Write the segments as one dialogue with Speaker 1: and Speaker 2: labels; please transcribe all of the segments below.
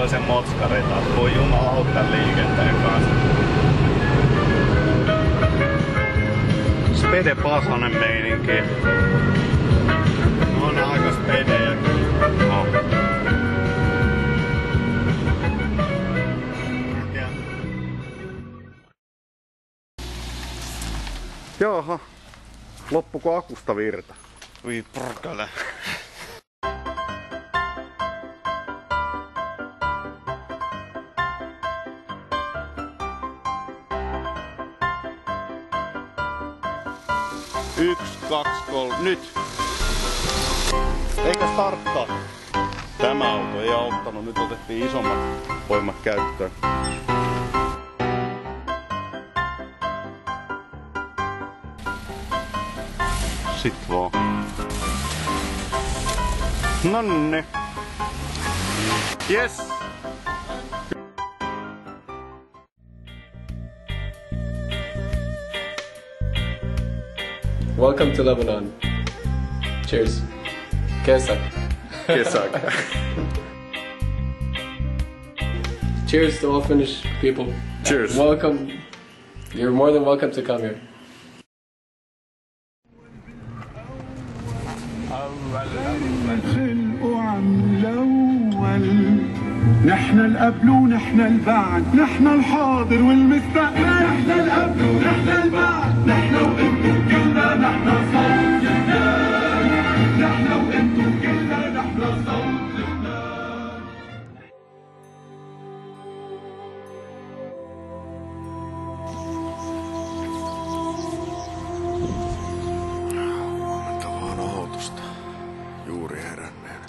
Speaker 1: sellaisen motskareita, että voi jumalauta liikenteen kanssa. Spede Pasanen meininki. On aika spedejä kyllä. No. Jaha, loppuko akusta virta? Voi porkale. Yksi, kaksi, kolme, nyt! Eikä starttaa. Tämä auto ei auttanut, nyt otettiin isommat voimat käyttöön. Sit vaan. Nonne. Yes!
Speaker 2: Welcome to Lebanon. Cheers. Kesak.
Speaker 1: Kesak.
Speaker 2: Cheers to all Finnish people.
Speaker 1: Cheers.
Speaker 2: Welcome. You're more than welcome to come here.
Speaker 3: نحن القبل ونحن البعد، نحن الحاضر والمستقبل، نحن القبل ونحن البعد، نحن وانتم كلنا نحن صوت لبنان، نحن وانتم كلنا نحن صوت لبنان.
Speaker 1: Huomattavaa rahoitusta juuri heränneen.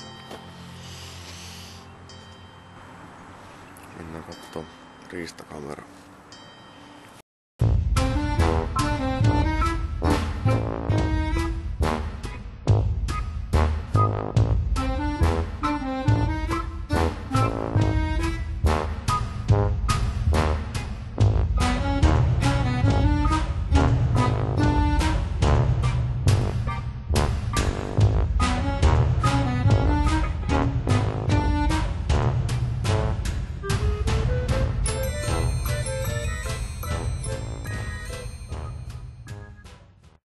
Speaker 1: Mennään kattoo riistakamera.